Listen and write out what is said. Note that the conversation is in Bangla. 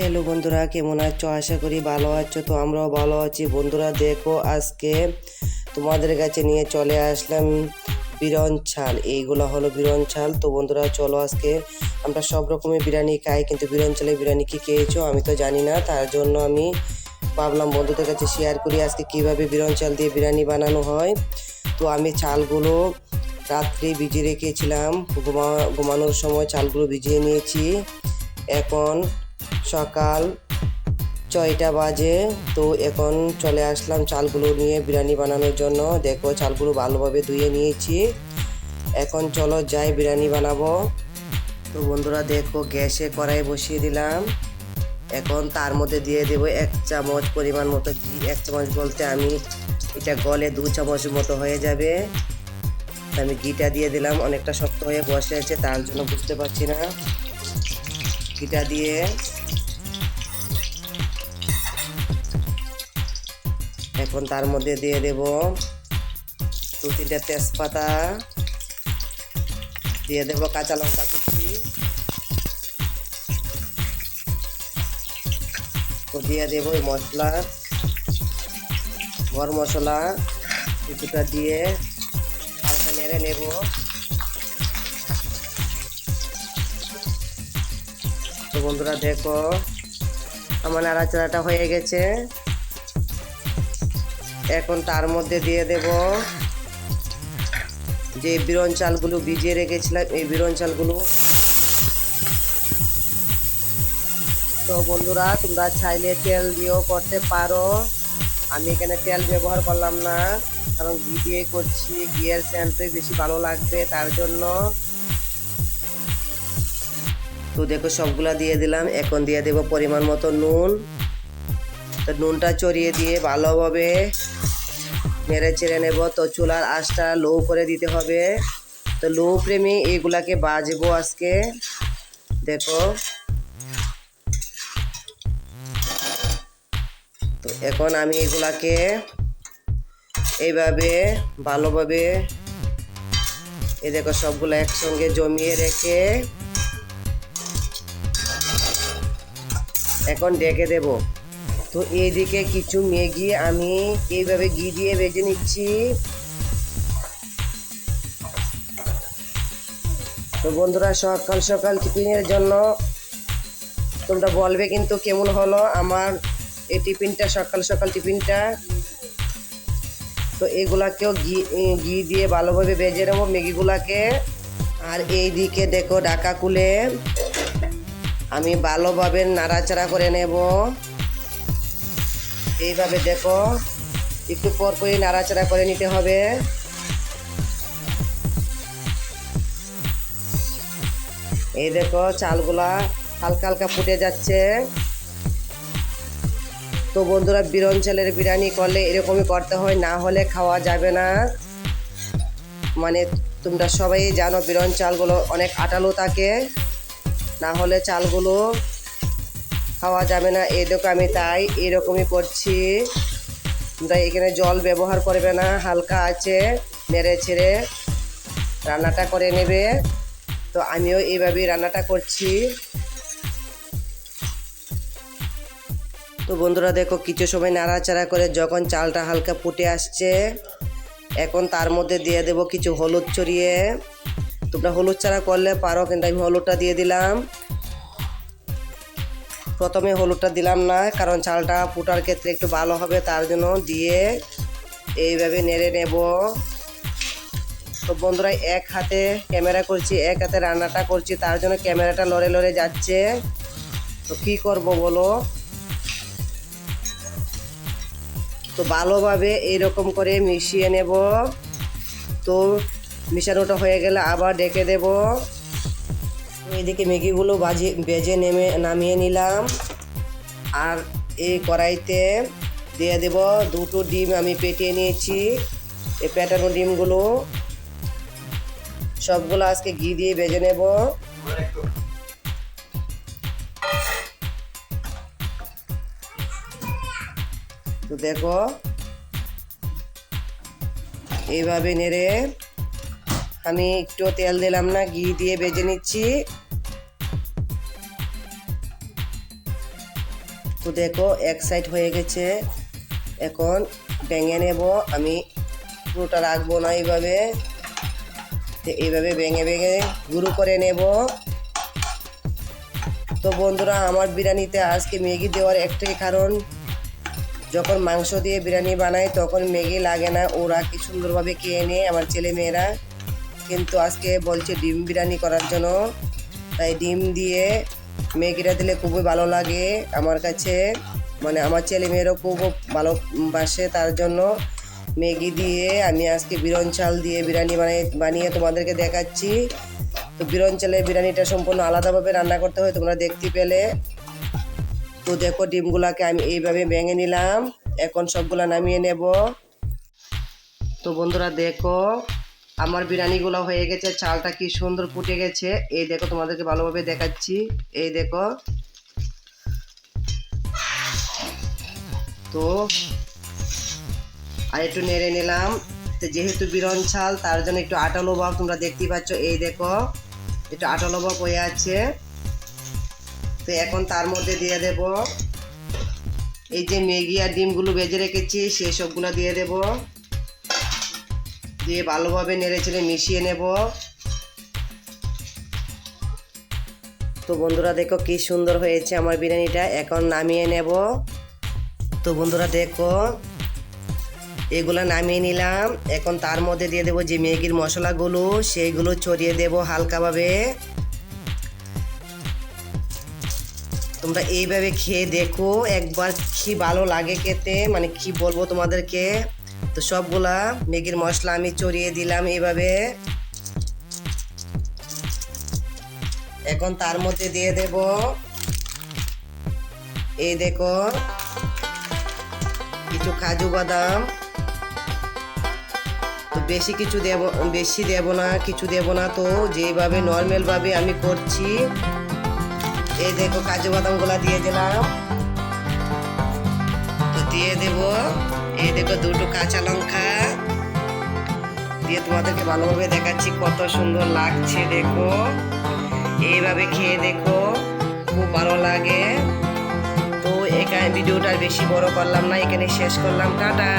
হ্যালো বন্ধুরা, কেমন আছো? আশা করি ভালো আছো। তো আমরাও ভালো আছি। বন্ধুরা দেখো, আজকে তোমাদের কাছে নিয়ে চলে আসলাম বিরন ছাল। এইগুলো হলো বিরন ছাল। তো বন্ধুরা চলো, আজকে আমরা সব রকমের বিরিয়ানি খাই, কিন্তু বিরন চালের বিরিয়ানি কি খেয়েছো আমি তো জানি না। তার জন্য আমি ভাবলাম বন্ধুদের কাছে শেয়ার করি আজকে কিভাবে বিরন চাল দিয়ে বিরিয়ানি বানানো হয়। তো আমি চালগুলো রাত্রে ভিজিয়ে রেখেছিলাম, ঘুমানোর সময় চালগুলো ভিজিয়ে নিয়েছি। এখন সকাল 6টা বাজে। তো এখন চলে আসলাম চালগুলো নিয়ে বিরিয়ানি বানানোর জন্য। দেখো, চালগুলো ভালোভাবে ধুয়ে নিয়েছি। এখন চলো যাই বিরিয়ানি বানাবো। তো বন্ধুরা দেখো, গ্যাসে কড়াই বসিয়ে দিলাম। এখন তার মধ্যে দিয়ে দেবো 1 চামচ পরিমাণ মতো ঘি। 1 চামচ বলতে আমি এটা গলে 2 চামচ মতো হয়ে যাবে। আমি ঘিটা দিয়ে দিলাম। অনেকটা শক্ত হয়ে বসে আছে, তার জন্য বুঝতে পারছি না। ঘিটা দিয়ে এখন তার মধ্যে দিয়ে দেব 2-3টা তেজপাতা, দিয়ে দেব কাঁচা লঙ্কা কুচি, তো দিয়ে দেব মশলা, গরম মশলা কিছুটা দিয়ে হালকা নেড়ে নেব। তো বন্ধুরা দেখো, আমার নাড়াচাড়াটা হয়ে গেছে। এখন তার মধ্যে দিয়ে দেব যে বিরন চালগুলো ভিজিয়ে রেখেছিলাম, এই বিরন চালগুলো। তো বন্ধুরা তোমরা চাইলে তেল দিয়েও করতে পারো। আমি এখানে তেল ব্যবহার করলাম না, কারণ ঘি দিয়ে করছি। ঘিয়ের সেন্টটাই বেশি ভালো লাগবে, তার জন্য। তো দেখো, সবগুলা দিয়ে দিলাম। এখন দিয়ে দেব পরিমাণ মতো নুন। তো নুনটা চড়িয়ে দিয়ে ভালোভাবে নেড়ে চেড়ে নেব। তো চুলার আঁচটা লো করে দিতে হবে। তো লো ফ্লেমে এগুলাকে ভাজবো আজকে। দেখো, তো এখন আমি এগুলাকে এইভাবে ভালোভাবে দেখো সবগুলো একসঙ্গে জমিয়ে রেখে এখন ঢেকে দেব। তো এইদিকে কিছু ম্যাগি আমি এইভাবে ঘি দিয়ে ভেজে নিচ্ছি। তো বন্ধুরা, সকাল সকাল টিফিনের জন্য তোমরা বলবে কিন্তু কেমন হলো আমার এই টিফিনটা, সকাল সকাল টিফিনটা। তো এগুলাকেও ঘি দিয়ে ভালোভাবে ভেজে নেবো ম্যাগিগুলাকে। আর এই দিকে দেখো, ঢাকা খুলে আমি ভালোভাবে নাড়াচাড়া করে নেব। এইভাবে দেখো, একটু পর পরই নাড়াচাড়া করে নিতে হবে। এই দেখো, চালগুলা হালকা হালকা ফুটে যাচ্ছে। তো বন্ধুরা, বিরন চালের বিরিয়ানি করলে এরকমই করতে হয়, না হলে খাওয়া যাবে না। মানে তোমরা সবাই জানো বিরন চালগুলো অনেক আটালো থাকে, না হলে চালগুলো খাওয়া যাবে না। এই দেখো, আমি তাই এরকমই করছি। তোমরা এখানে জল ব্যবহার করবে না, হালকা আছে নেড়ে ছেড়ে রান্নাটা করে নেবে। তো আমিও এইভাবেই রান্নাটা করছি। তো বন্ধুরা দেখো, কিছু সময় নাড়াচাড়া করে যখন চালটা হালকা ফুটে আসছে, এখন তার মধ্যে দিয়ে দেব কিছু হলুদ ছড়িয়ে। তোমরা হলুদ ছাড়া করলে পারো, কিন্তু আমি হলুদটা দিয়ে দিলাম। প্রথমে হলুদটা দিলাম না, কারণ চালটা ফুটার ক্ষেত্রে একটু ভালো হবে, তার জন্য দিয়ে এইভাবে নেড়ে নেব। তো বন্ধুরা, এক হাতে ক্যামেরা করছি, এক হাতে রান্নাটা করছি, তার জন্য ক্যামেরাটা লড়ে লড়ে যাচ্ছে। তো কি করব বলো। তো ভালোভাবে এইরকম করে মিশিয়ে নেব। তো মিশানোটা হয়ে গেলে আবার ঢেকে দেব। এদিকে ম্যাগিগুলো ভেজে নামিয়ে নিলাম। আর এই কড়াইতে দিয়ে দেব 2টো ডিম আমি পেটিয়ে নিয়েছি। এই পেটানো ডিমগুলো সবগুলো আজকে ঘি দিয়ে ভেজে নেব। তো দেখো, এইভাবে নেড়ে আমি একটু তেল দিলাম না, ঘি দিয়ে ভেজে নিচ্ছি। তো দেখো এক সাইড হয়ে গেছে, এখন ভেঙে নেব। আমি পুরোটা রাখবো না, এইভাবে ভেঙে ভেঙে গুঁড়ো করে নেব। তো বন্ধুরা, আমার বিরিয়ানিতে আজকে ম্যাগি দেওয়ার একটাই কারণ, যখন মাংস দিয়ে বিরিয়ানি বানাই তখন ম্যাগি লাগে না, ওরা কি সুন্দরভাবে খেয়ে নেয় আমার ছেলে মেয়েরা। কিন্তু আজকে বলছে ডিম বিরিয়ানি করার জন্য, তাই ডিম দিয়ে ম্যাগিটা দিলে খুবই ভালো লাগে আমার কাছে, মানে আমার ছেলে মেয়েরও খুব ভালোবাসে, তার জন্য ম্যাগি দিয়ে আমি আজকে বিরন চাল দিয়ে বিরিয়ানি বানিয়ে তোমাদেরকে দেখাচ্ছি। তো বিরন চালের বিরিয়ানিটা সম্পূর্ণ আলাদাভাবে রান্না করতে হয়, তোমরা দেখতে পেলে। তো দেখো ডিমগুলাকে আমি এইভাবে ভেঙে নিলাম, এখন সবগুলা নামিয়ে নেব। তো বন্ধুরা দেখো আমার বিরিয়ানিগুলো হয়ে গেছে, চালটা কি সুন্দর ফুটে গেছে। এই দেখো তোমাদেরকে ভালোভাবে দেখাচ্ছি, এই দেখো। তো আর একটু নেড়ে নিলাম, তো যেহেতু বিরন চাল তার জন্য একটু আটালো ভাব তোমরা দেখতেই পাচ্ছ, এই দেখো একটু আটালো ভাব হয়ে আছে। তো এখন তার মধ্যে দিয়ে দেব এই যে ম্যাগি আর ডিমগুলো ভেজে রেখেছি, সেই সবগুলো দিয়ে দেব, দিয়ে ভালোভাবে নেড়ে চেড়ে মিশিয়ে নেব। তো বন্ধুরা দেখো কি সুন্দর হয়েছে আমার বিরিয়ানিটা, এখন নামিয়ে নেব। তো বন্ধুরা দেখো এগুলো নামিয়ে নিলাম, এখন তার মধ্যে দিয়ে দেবো যে ম্যাগির মশলাগুলো, সেইগুলো ছড়িয়ে দেব হালকাভাবে। তোমরা এইভাবে খেয়ে দেখো একবার, কি ভালো লাগে খেতে, মানে কি বলবো তোমাদেরকে। তো সবগুলা ম্যাগির মশলা আমি ছড়িয়ে দিলাম এইভাবে, এখন তার মধ্যে দিয়ে দেব এই দেখো কিছু কাজু বাদাম। তো বেশি দেব না, কিছু দেব না। তো যেভাবে নর্মাল ভাবে আমি করছি, এই দেখো কাজু বাদামগুলা দিয়ে দিলাম। তো দিয়ে দেব এই দেখো দুটো কাঁচা লঙ্কা দিয়ে তোমাদেরকে ভালোভাবে দেখাচ্ছি কত সুন্দর লাগছে। দেখো এইভাবে খেয়ে দেখো, খুব ভালো লাগে। তো এখানে ভিডিওটা বেশি বড় করলাম না, এখানে শেষ করলাম, টাটা।